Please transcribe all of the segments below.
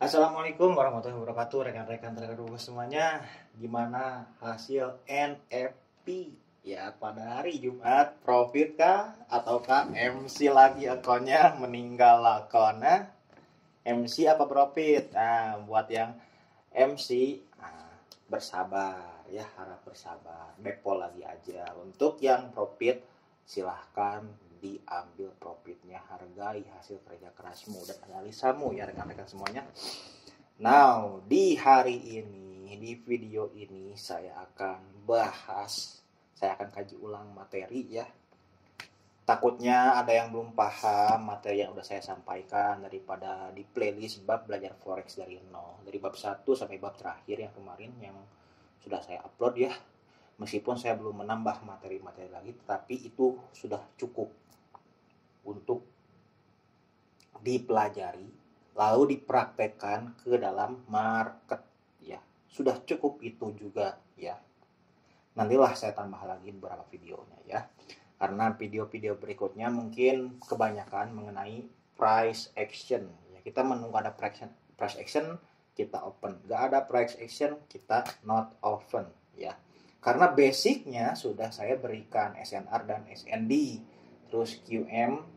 Assalamualaikum warahmatullahi wabarakatuh, rekan-rekan terkadang semuanya. Gimana hasil NFP ya pada hari Jumat? Profit kah ataukah MC lagi akunnya meninggal akunnya? MC apa profit? Nah, buat yang MC, bersabar ya, harap bersabar. Depol lagi aja. Untuk yang profit, silahkan diambil profitnya, hargai hasil kerja kerasmu dan analisamu ya rekan-rekan semuanya. Now, di hari ini, di video ini saya akan kaji ulang materi ya. Takutnya ada yang belum paham materi yang udah saya sampaikan daripada di playlist bab belajar forex dari nol. Dari bab 1 sampai bab terakhir yang kemarin yang sudah saya upload ya. Meskipun saya belum menambah materi-materi lagi, tetapi itu sudah cukup untuk dipelajari lalu dipraktekkan ke dalam market ya. Sudah cukup itu juga ya. Nantilah saya tambah lagi beberapa videonya ya. Karena video-video berikutnya mungkin kebanyakan mengenai price action ya. Kita menunggu ada price action, kita open. Gak ada price action, kita not open ya. Karena basicnya sudah saya berikan SNR dan SND, terus QM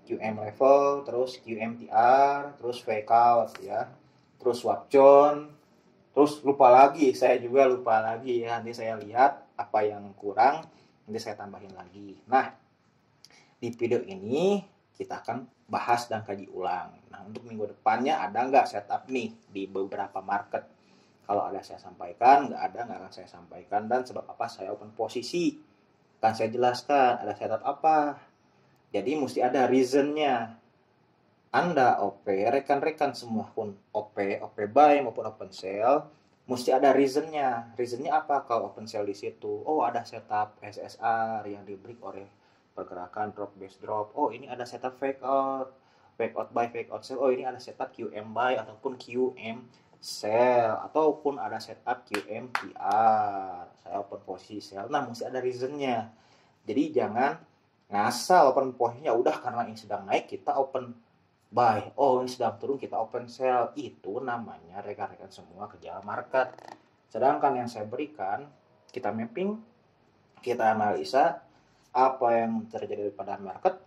level, terus QMTR, terus fake out ya, terus swaption, terus saya juga lupa lagi ya. Nanti saya lihat apa yang kurang, nanti saya tambahin lagi. Nah, di video ini kita akan bahas dan kaji ulang. Nah, untuk minggu depannya ada nggak setup nih di beberapa market? Kalau ada saya sampaikan, nggak akan saya sampaikan. Dan sebab apa saya open posisi, akan saya jelaskan ada setup apa. Jadi mesti ada reasonnya. Anda OP, rekan-rekan semua pun OP buy maupun open sell, mesti ada reasonnya. Reasonnya apa kalau open sell di situ? Oh, ada setup SSR yang dibreak oleh pergerakan drop base drop. Oh, ini ada setup fake out buy, fake out sell. Oh, ini ada setup QM buy ataupun QM sell, ataupun ada setup QMTR. Saya open posisi sell. Nah, mesti ada reasonnya. Jadi jangan ngasal open posisinya udah karena ini sedang naik kita open buy, oh ini sedang turun kita open sell. Itu namanya rekan-rekan semua kerja market. Sedangkan yang saya berikan, kita mapping, kita analisa apa yang terjadi pada market,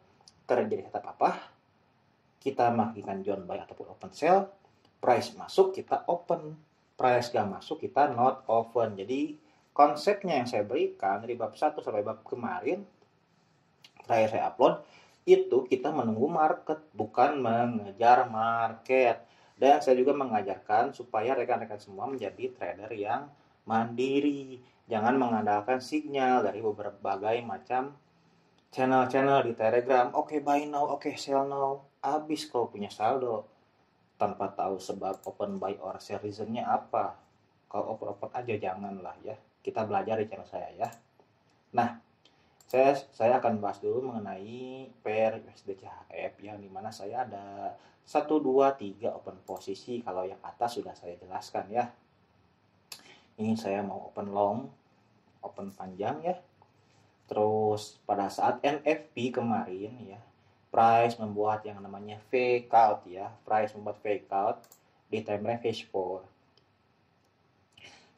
terjadi setup apa, kita melakukan join buy ataupun open sell, price masuk kita open, price gak masuk kita not open. Jadi konsepnya yang saya berikan dari bab 1 sampai bab kemarin terakhir saya upload, itu kita menunggu market, bukan mengejar market. Dan saya juga mengajarkan supaya rekan-rekan semua menjadi trader yang mandiri. Jangan mengandalkan sinyal dari berbagai macam channel-channel di Telegram. Oke, buy now, oke, sell now. Habis kalau punya saldo tanpa tahu sebab open buy or sell reasonnya apa. Kalau open-open aja janganlah ya. Kita belajar di channel saya ya. Nah, saya akan bahas dulu mengenai pair USD CHF yang dimana saya ada 1, 2, 3 open posisi. Kalau yang atas sudah saya jelaskan ya. Ini saya mau open long, open panjang ya. Terus pada saat NFP kemarin ya, price membuat yang namanya fake out ya. Price membuat fake out di time frame H4.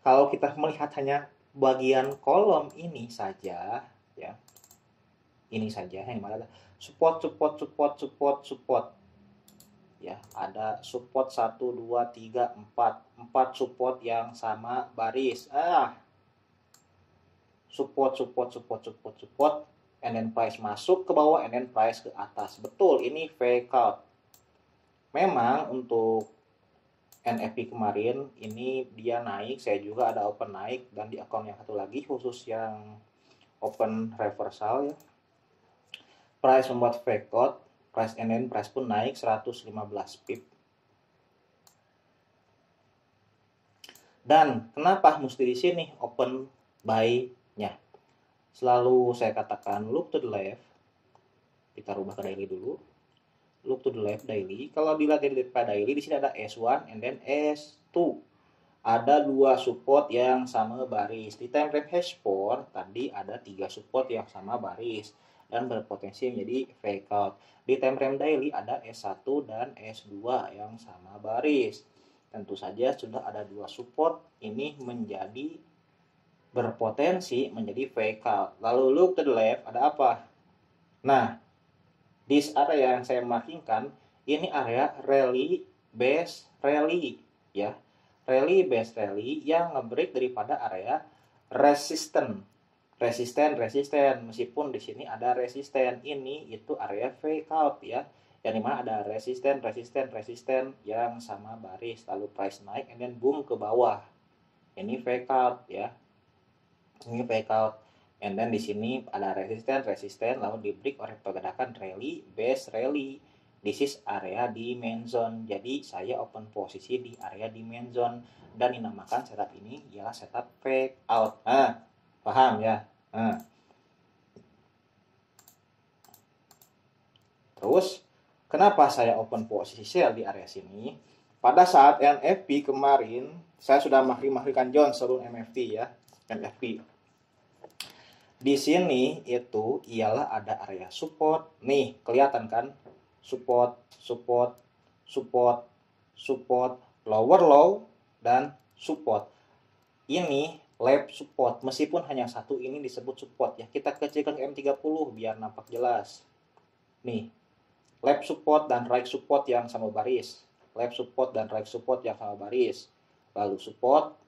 Kalau kita melihat hanya bagian kolom ini saja ya, ini saja yang mana ada support ya, ada support 1, 2, 3, 4 support yang sama baris, support and then price masuk ke bawah and then price ke atas. Betul, ini fake out. Memang untuk NFP kemarin ini dia naik, saya juga ada open naik, dan di akun yang satu lagi khusus yang open reversal ya, price membuat fake out, price and then price pun naik 115 pip. Dan kenapa mesti di sini open buy-nya? Selalu saya katakan look to the left. Kita rubah ke daily dulu. Look to the left daily. Kalau dilihat dari daily, di sini ada S1 and then S2. Ada 2 support yang sama baris. Di time frame H4 tadi ada 3 support yang sama baris dan berpotensi menjadi fake out. Di time frame daily ada S1 dan S2 yang sama baris. tentu saja sudah ada dua support, ini menjadi berpotensi menjadi fake out. Lalu look to the left, ada apa? Nah, this area yang saya markingkan, ini area rally base rally ya. Rally base rally yang ngebreak daripada area resisten. Meskipun di sini ada resisten, ini itu area fake out ya. Yang dimana ada resisten yang sama baris, lalu price naik and then boom ke bawah. Ini fake out ya. Ini fake out. And then di sini ada resisten lalu di break oleh pergerakan rally base rally. This is area demand zone. Jadi saya open posisi di area demand zone dan dinamakan setup ini ialah setup fake out. Paham ya? Terus kenapa saya open posisi sell di area sini? Pada saat NFP kemarin saya sudah mahri-mahrikan John sebelum MFT ya, NFP. Di sini itu ialah ada area support. Nih, kelihatan kan? Support, lower low dan support. Ini lap support, meskipun hanya satu ini disebut support ya. Kita kecilkan ke M30 biar nampak jelas. Nih, lap support dan right support yang sama baris. Lap support dan right support yang sama baris. Lalu support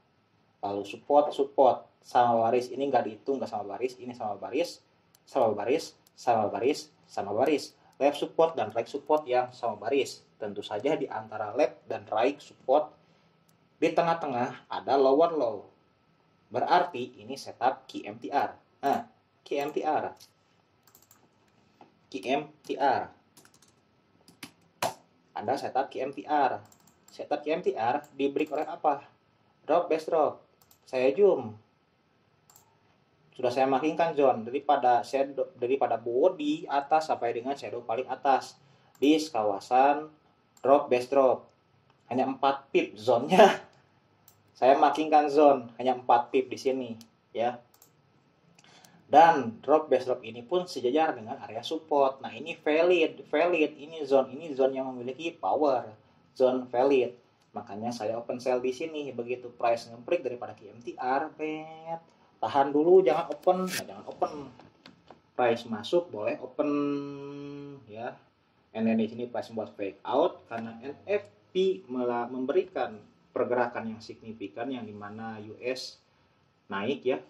sama baris. Ini nggak dihitung, nggak sama baris. Ini sama baris. Lap support dan right support yang sama baris. Tentu saja di antara lap dan right support di tengah-tengah ada lower low. Berarti ini setup QMTR. QMTR. Ada setup QMTR. Setup QMTR di break oleh apa? Drop base drop. Saya zoom. Sudah saya markingkan zone daripada body atas sampai dengan shadow paling atas di kawasan drop base drop. Hanya 4 pip zone-nya. Saya markingkan zone hanya 4 pip di sini ya. Dan drop base drop ini pun sejajar dengan area support. Nah, ini valid. Ini zone yang memiliki power. Zone valid. Makanya saya open sell di sini. Begitu price nge-break daripada QMTR, tahan dulu, jangan open. Price masuk boleh open ya. And then di sini price membuat fake out karena NFP memberikan pergerakan yang signifikan yang dimana US naik ya.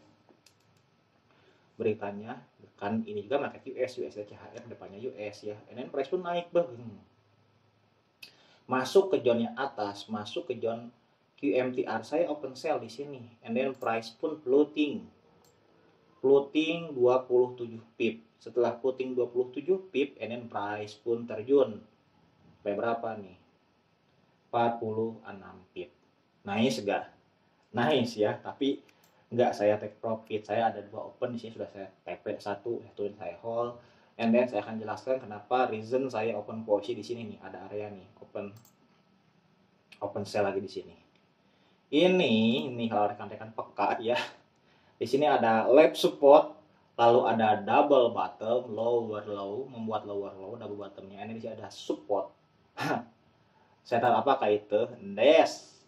Beritanya kan ini juga market US CHF depannya US ya. And then price pun naik masuk ke zone yang atas, masuk ke zone QMTR. Saya open sell di sini and then price pun floating 27 pip. Setelah floating 27 pip and then price pun terjun berapa nih? 46 pip. Nice ya, tapi enggak saya take profit. Saya ada 2 open di sini, sudah saya TP 1, saya hold. And then saya akan jelaskan kenapa reason saya open posisi di sini nih, ada area nih open sell lagi di sini. Ini kalau rekan-rekan peka ya. Di sini ada lap support, lalu ada double bottom, lower low, membuat lower low, double bottomnya. Ini di sini ada support. Setup apakah itu?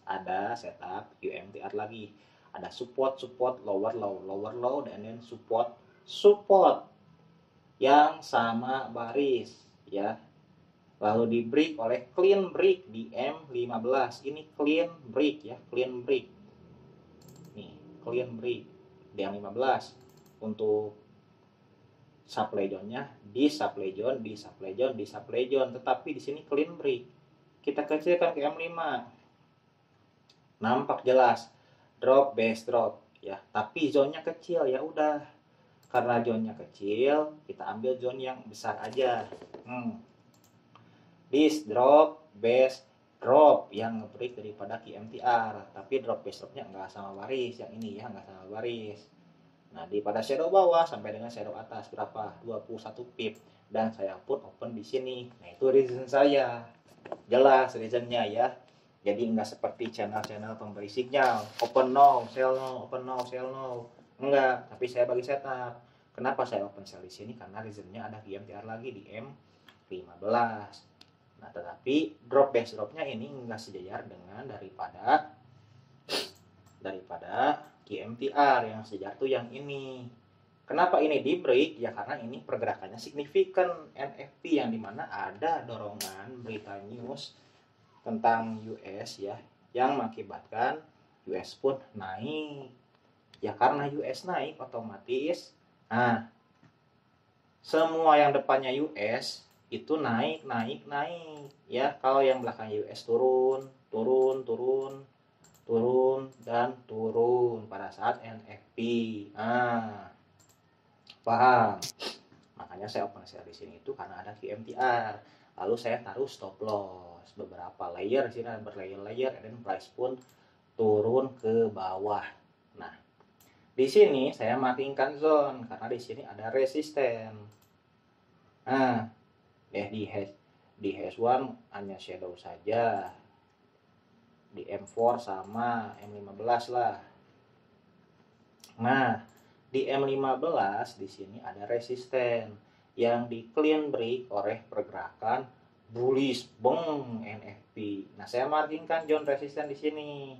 Ada setup QMTR lagi. Ada support, lower low, dan then support yang sama baris ya. Lalu di break oleh clean break di M15. Ini clean break ya, clean break. Nih, clean break di M15 untuk supply zone-nya di supply zone, tetapi di sini clean break. Kita kecilkan ke M5. Nampak jelas drop base drop ya, tapi zone-nya kecil ya udah. Karena zone-nya kecil, kita ambil zone yang besar aja. This drop base drop yang nge-break daripada QMTR, tapi drop base dropnya nggak sama baris, yang ini ya nggak sama baris. Nah, daripada shadow bawah sampai dengan shadow atas berapa? 21 pip, dan saya pun open di sini. Nah, itu reason saya. Jelas reasonnya ya. Jadi nggak seperti channel-channel pemberi signal open no, sell no, open no, sell no. Enggak, tapi saya bagi setup. Kenapa saya open sell di sini? Karena reasonnya ada QMTR lagi di M15. Nah, tetapi drop base dropnya ini enggak sejajar dengan daripada QMTR. Yang sejajar tuh yang ini. Kenapa ini di break? Ya karena ini pergerakannya signifikan NFP, yang dimana ada dorongan berita news tentang US ya, yang mengakibatkan US pun naik. Ya karena US naik otomatis, nah semua yang depannya US itu naik ya. Kalau yang belakang US turun dan turun pada saat NFP. Paham? Makanya saya open sell di sini itu karena ada QMTR. Lalu saya taruh stop loss beberapa layer, di sini ada berlayer-layer, dan price pun turun ke bawah. Nah, di sini saya markingkan zone karena di sini ada resisten. Nah, di H1 hanya shadow saja. Di M4 sama M15 lah. Nah, di M15 di sini ada resisten yang di clean break oleh pergerakan bullish NFP. Nah, saya markingkan zone resisten di sini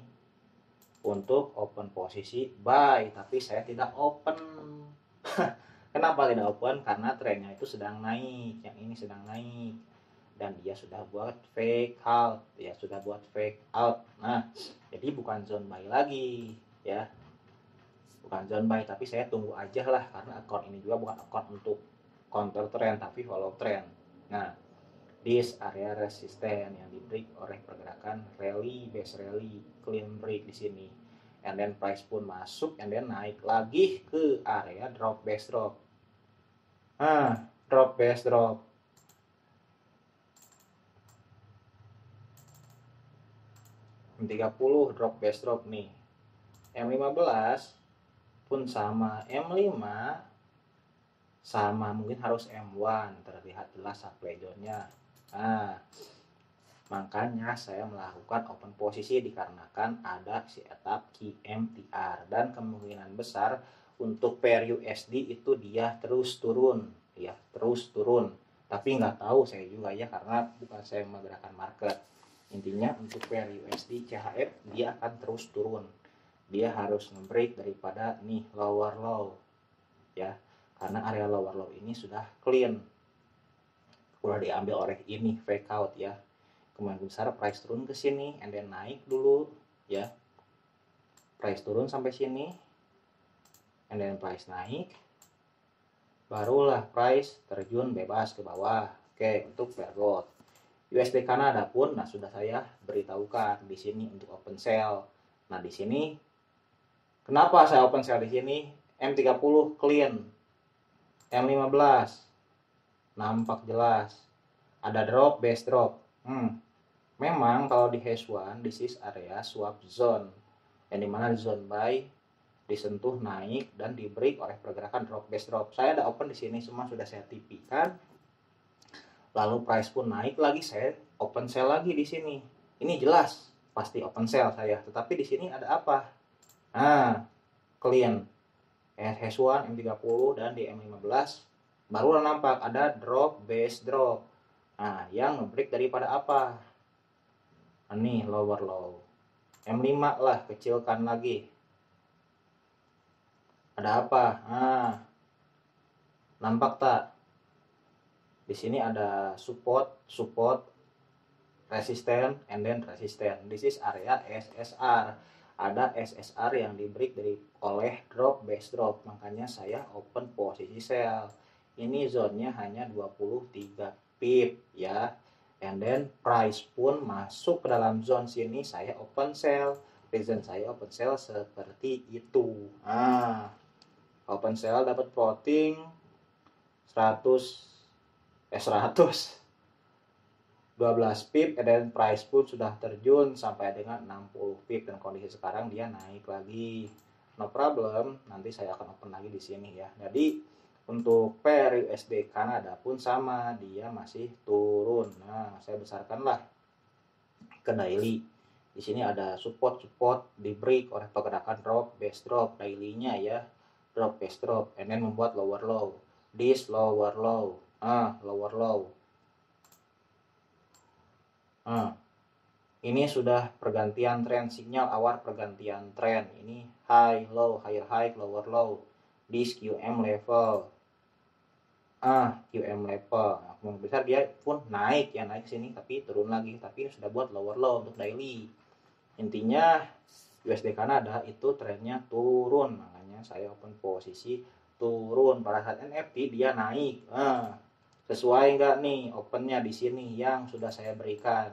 untuk open posisi buy, tapi saya tidak open. Kenapa tidak open? Karena trennya itu sedang naik, yang ini sedang naik, dan dia sudah buat fake out ya, Nah, jadi bukan zone buy lagi ya, bukan zone buy, tapi saya tunggu aja lah, karena account ini juga bukan account untuk counter trend tapi follow trend. Nah, this area resisten yang di break oleh pergerakan rally, base rally, clean break di sini, and then price pun masuk, and then naik lagi ke area drop base drop. Drop base drop 30 drop base drop nih. M15 pun sama, M5 sama, mungkin harus M1 terlihat jelas supply zone-nya. Nah, makanya saya melakukan open posisi dikarenakan ada setup QMTR, dan kemungkinan besar untuk pair USD itu dia terus turun ya, tapi nggak tahu saya juga ya, karena bukan saya menggerakkan market. Intinya untuk pair USD CHF dia akan terus turun, dia harus nge-break daripada nih lower low ya, karena area lower low ini sudah clean, udah diambil oleh ini fake out ya. Kemungkinan besar price turun ke sini, and then naik dulu ya, price turun sampai sini, and then price naik, barulah price terjun bebas ke bawah. Oke, untuk pair gold USD Kanada pun, nah sudah saya beritahukan di sini untuk open sell. Nah, di sini kenapa saya open sell di sini? M30 clean, M15 nampak jelas ada drop base drop. Memang kalau di H1 this is area swap zone, yang dimana zone buy disentuh naik dan di break oleh pergerakan drop base drop. Saya ada open di sini, semua sudah saya tipikan. Lalu price pun naik lagi, saya open sell lagi di sini. Ini jelas pasti open sell saya, tetapi di sini ada apa? Nah, clean H1 M30 dan di M15 baru nampak ada drop base drop. Nah, yang ngebreak daripada apa? Ini lower low. M5 lah, kecilkan lagi. Ada apa? Nah, nampak tak? Di sini ada support, resisten, and then resisten. This is area SSR. Ada SSR yang di break oleh drop base drop. Makanya saya open posisi sell. Ini zone-nya hanya 23 pip ya. And then price pun masuk ke dalam zone sini, saya open sell. Reason saya open sell seperti itu. Open sell dapat floating 100 12 pip, dan price pun sudah terjun sampai dengan 60 pip, dan kondisi sekarang dia naik lagi. No problem, nanti saya akan open lagi di sini ya. Jadi untuk pair USD Kanada pun sama, dia masih turun. Nah, saya besarkanlah ke daily. Di sini ada support di break oleh pergerakan drop base drop daily-nya ya. Drop base drop, and then membuat lower low. This lower low. Lower low. Ini sudah pergantian tren, sinyal awal pergantian tren. Ini high low, higher high, lower low. This QM level. QM level. Nah, kemungkinan besar dia pun naik ya, naik sini tapi turun lagi, tapi ini sudah buat lower low untuk daily. Intinya USD Kanada itu trennya turun, makanya saya open posisi turun. Pada saat NFT dia naik. Sesuai nggak nih opennya di sini yang sudah saya berikan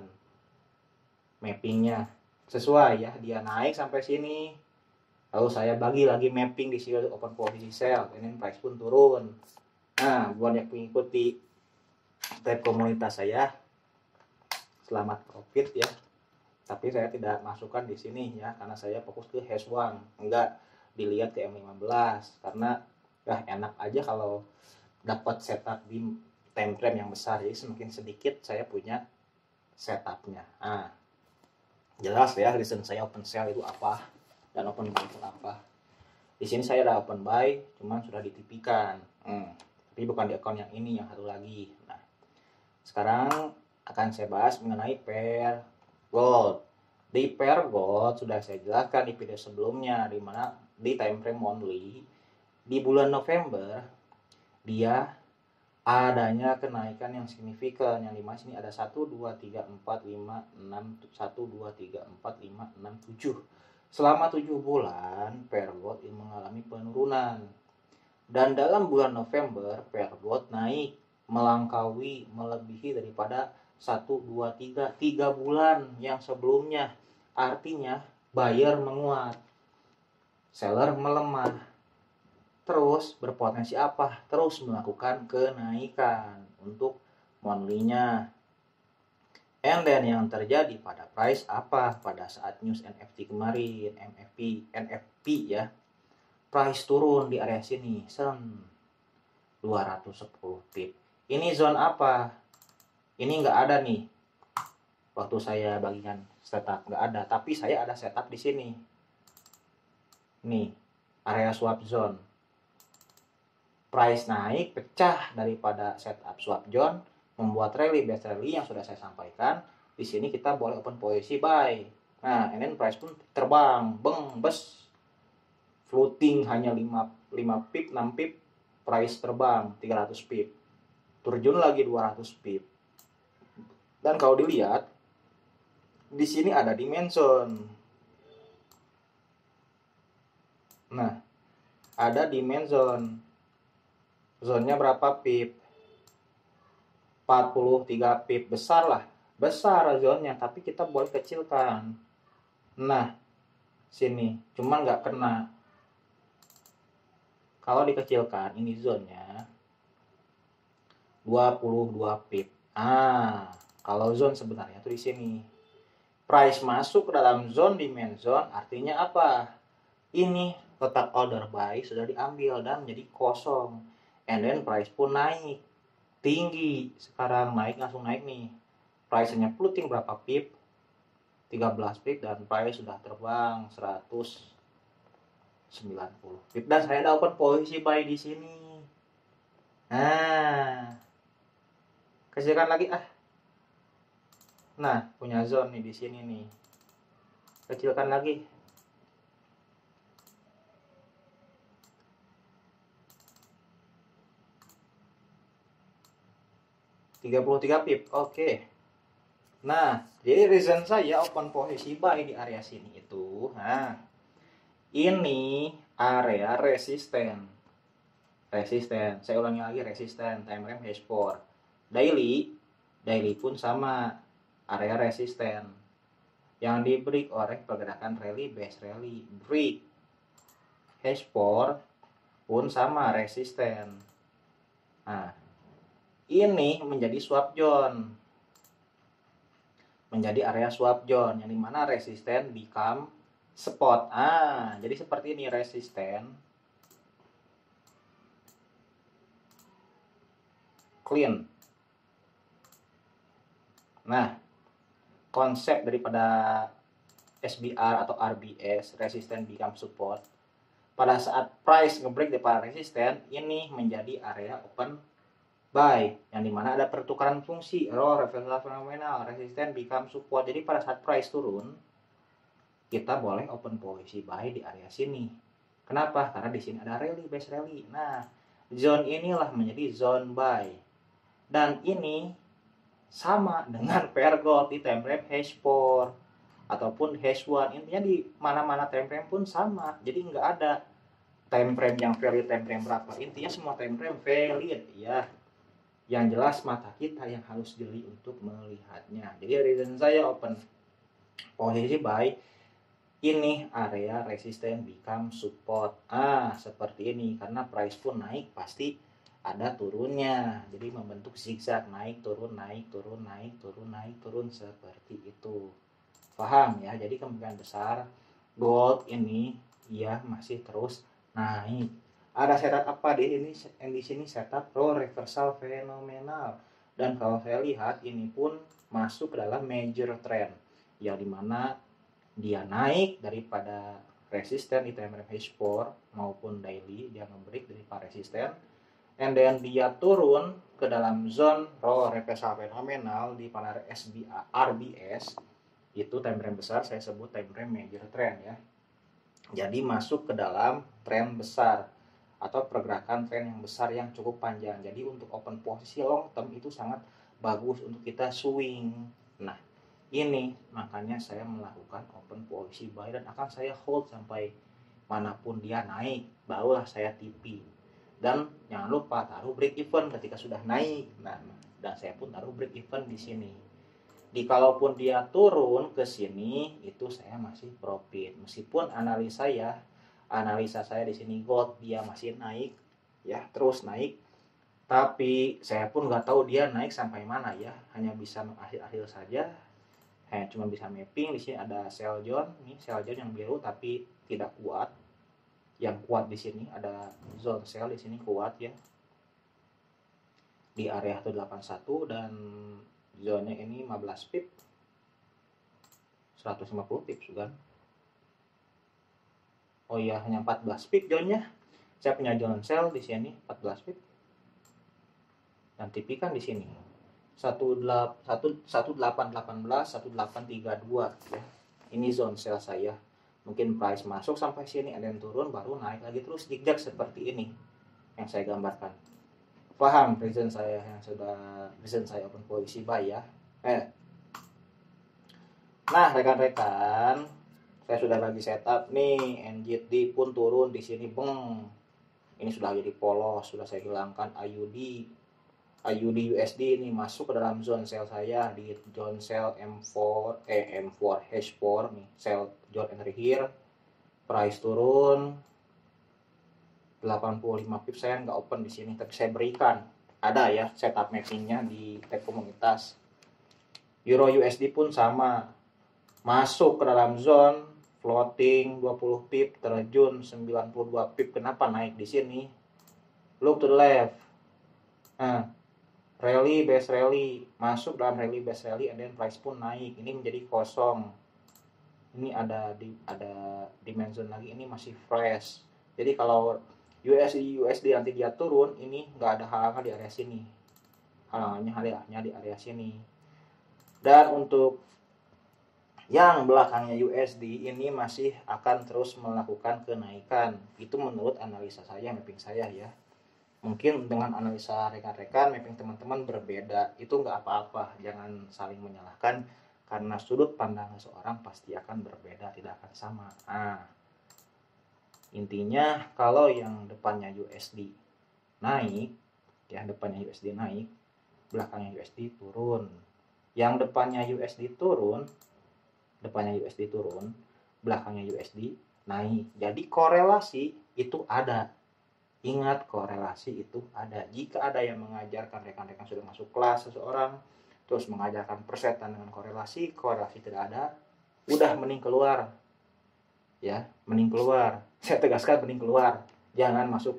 mappingnya? Sesuai ya, dia naik sampai sini, lalu saya bagi lagi mapping di sini open posisi sell, ini price pun turun. Nah, buat yang mengikuti trade komunitas saya, selamat profit ya. Tapi saya tidak masukkan di sini ya, karena saya fokus ke H1, enggak dilihat ke M15, karena enak aja kalau dapat setup di time frame yang besar. Jadi semakin sedikit saya punya setupnya. Jelas ya reason saya open sell itu apa dan open buy itu apa. Di sini saya ada open buy, cuman sudah ditipikan. Tapi bukan di account yang ini, yang satu lagi. Nah, sekarang akan saya bahas mengenai pair gold. Di pair gold sudah saya jelaskan di video sebelumnya, di mana di time frame monthly di bulan November dia adanya kenaikan yang signifikan, yang dimana sini ada 1, 2, 3, 4, 5, 6, 1, 2, 3, 4, 5, 6, 7. Selama 7 bulan pair gold ini mengalami penurunan. Dan dalam bulan November pair gold naik melebihi daripada 1, 2, 3 bulan yang sebelumnya. Artinya buyer menguat, seller melemah. Terus berpotensi apa? Terus melakukan kenaikan untuk monthly-nya. And then yang terjadi pada price apa? Pada saat news NFT kemarin, NFP ya. Price turun di area sini, 210 pip. Ini zone apa? Ini nggak ada nih. Waktu saya bagikan setup nggak ada, tapi saya ada setup di sini. Nih, area swap zone. Price naik, pecah daripada setup swap zone, membuat rally, best rally yang sudah saya sampaikan. Di sini kita boleh open posisi buy. Nah, and then price pun terbang, bes, floating hanya 5 pip, 6 pip, price terbang 300 pip, terjun lagi 200 pip. Dan kalau dilihat di sini ada dimension. Nah, ada dimension. Zonnya berapa pip? 43 pip. Besar lah, besar zonnya, tapi kita boleh kecilkan. Nah, sini cuma nggak kena. Kalau dikecilkan, ini zonnya 22 pip. Kalau zone sebenarnya itu di sini. Price masuk ke dalam zone dimension, artinya apa? Ini kotak order buy sudah diambil dan menjadi kosong. And then price pun naik tinggi. Sekarang naik, langsung naik nih. Price-nya floating berapa pip? 13 pip, dan price sudah terbang 190 pip. Dan saya ada open posisi buy di sini. Nah, kecilkan lagi Nah, punya zone nih di sini nih. Kecilkan lagi. $33 pip. Oke. Nah, jadi reason saya open posisi buy di area sini itu, ini area resisten. Saya ulangi lagi, resisten, time frame H4. Daily pun sama, area resisten. Yang di break oleh pergerakan rally, base rally, break. H4 pun sama, resisten. Nah, ini menjadi swap zone, menjadi area swap zone, yang dimana resisten become support. Jadi seperti ini resisten, clean. Nah, konsep daripada SBR atau RBS, resisten become support, pada saat price ngebreak daripada resisten, ini menjadi area open buy, yang dimana ada pertukaran fungsi, reversal fenomenal, resisten become support. Jadi pada saat price turun, kita boleh open posisi buy di area sini. Kenapa? Karena di sini ada rally, base rally. Nah, zone inilah menjadi zone buy. Dan ini sama dengan pair gold di time frame H4 ataupun H1. Intinya di mana-mana time frame pun sama. Jadi nggak ada time frame yang valid, time frame berapa. Intinya semua time frame valid ya. Yang jelas mata kita yang harus jeli untuk melihatnya. Jadi reason saya open posisi buy, ini area resisten become support. Seperti ini, karena price pun naik pasti ada turunnya. Jadi membentuk zigzag, naik turun, naik turun, naik turun, naik turun, seperti itu. Paham ya? Jadi kemungkinan besar gold ini ya masih terus naik. Ada setup apa di sini setup reversal fenomenal. Dan kalau saya lihat ini pun masuk ke dalam major trend, yang dimana dia naik daripada resisten di time frame H4 maupun daily, dia nge-break dari resisten, and then dia turun ke dalam zone reversal fenomenal di pada RBS, itu time frame besar, saya sebut time frame major trend ya. Jadi masuk ke dalam tren besar atau pergerakan tren yang besar yang cukup panjang. Jadi untuk open posisi long term itu sangat bagus untuk kita swing. Nah, ini makanya saya melakukan open posisi buy dan akan saya hold sampai manapun dia naik, barulah saya TP. Dan jangan lupa taruh break even ketika sudah naik. Nah, dan saya pun taruh break even di sini. Kalaupun dia turun ke sini, itu saya masih profit. Meskipun analisa saya di sini gold dia masih naik ya, terus naik. Tapi saya pun nggak tahu dia naik sampai mana ya, hanya bisa mengakhir-akhir saja. Cuma bisa mapping. Di sini ada sell zone, nih sell zone yang biru tapi tidak kuat. Yang kuat di sini ada zone sell di sini kuat ya. Di area 181 dan zonnya ini 15 pip, 150 pips kan. Oh iya, hanya 14 pip zonnya. Saya punya zone sell di sini 14 pip. Dan TP kan di sini 1818, 1832 ya. Ini zone sell saya. Mungkin price masuk sampai sini, ada yang turun baru naik lagi terus zigzag seperti ini yang saya gambarkan. Paham reason saya open posisi buy ya. Nah, rekan-rekan, saya sudah bagi setup nih. NZD pun turun di sini, beng. Ini sudah jadi polos, sudah saya hilangkan IUD USD ini masuk ke dalam zone sell saya di zone sell M4 H4 nih, sell zone entry here. Price turun 85 pip, saya nggak open di sini, tapi saya berikan ada ya setup mappingnya di tab komunitas. Euro USD pun sama, masuk ke dalam zone floating 20 pip, terjun 92 pip. Kenapa naik di sini? Look to the left. Rally base rally, masuk dalam rally base rally, and then price pun naik. Ini menjadi kosong. Ini ada dimension lagi, ini masih fresh. Jadi kalau USD nanti dia turun, ini nggak ada halangan di area sini. Halangannya hanya di area sini. Dan untuk yang belakangnya USD ini masih akan terus melakukan kenaikan. Itu menurut analisa saya, mapping saya ya. Mungkin dengan analisa rekan-rekan, mapping teman-teman berbeda. Itu nggak apa-apa, jangan saling menyalahkan. Karena sudut pandang seorang pasti akan berbeda, tidak akan sama. Intinya kalau yang depannya USD naik, ya depannya USD naik, belakangnya USD turun. Yang depannya USD turun, belakangnya USD naik. Jadi korelasi itu ada. Ingat, korelasi itu ada. Jika ada yang mengajarkan, rekan-rekan sudah masuk kelas seseorang, terus mengajarkan persetan dengan korelasi tidak ada, udah mending keluar. Ya, mending keluar. Saya tegaskan mending keluar. Jangan masuk,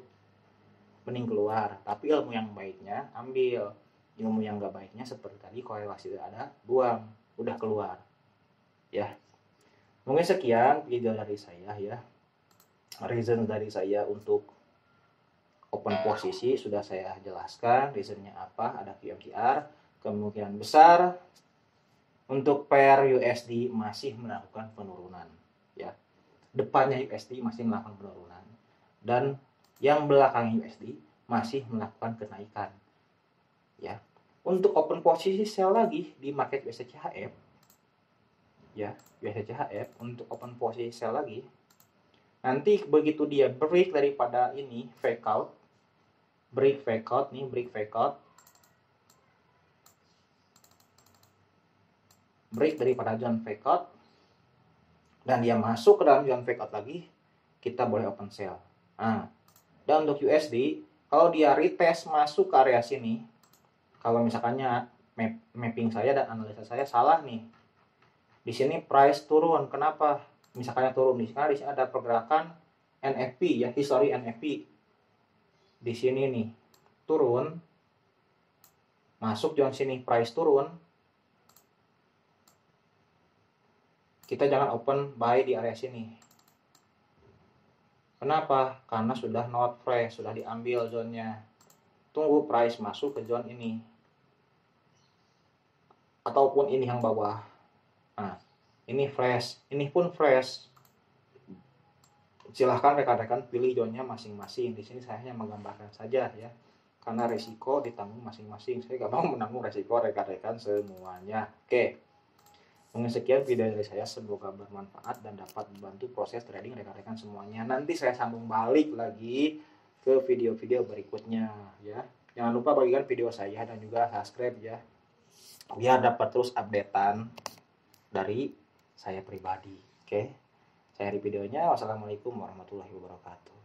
mending keluar. Tapi ilmu yang baiknya ambil. Ilmu yang gak baiknya seperti tadi, korelasi tidak ada, buang. Udah keluar. Ya. Mungkin sekian video dari saya ya. Reason dari saya untuk open posisi sudah saya jelaskan reasonnya apa, ada QMTR. Kemungkinan besar untuk pair USD masih melakukan penurunan, ya. Depannya USD masih melakukan penurunan dan yang belakang USD masih melakukan kenaikan, ya. Untuk open posisi sell lagi di market USD-CHF, ya, USD-CHF untuk open posisi sell lagi. Nanti begitu dia break daripada ini fake out, break fake out, break daripada zone fake out dan dia masuk ke dalam zone fake out lagi, kita boleh open sell. Nah, dan untuk USD kalau dia retest masuk ke area sini, kalau misalkannya mapping saya dan analisa saya salah nih, di sini price turun. Kenapa misalkannya turun? Karena di sini ada pergerakan NFP, ya, history NFP di sini nih turun, masuk zone sini price turun, kita jangan open buy di area sini. Kenapa? Karena sudah not fresh, sudah diambil zonnya. Tunggu price masuk ke zone ini ataupun ini yang bawah. Nah, ini fresh, ini pun fresh. Silahkan rekan-rekan pilih zonnya masing-masing. Di sini saya hanya menggambarkan saja, ya, karena resiko ditanggung masing-masing. Saya gak mau menanggung resiko rekan-rekan semuanya. Oke, mungkin sekian video dari saya, semoga bermanfaat dan dapat membantu proses trading rekan-rekan semuanya. Nanti saya sambung balik lagi ke video-video berikutnya, ya. Jangan lupa bagikan video saya dan juga subscribe, ya, biar dapat terus updatean dari saya pribadi. Oke, saya di videonya. Wassalamualaikum warahmatullahi wabarakatuh.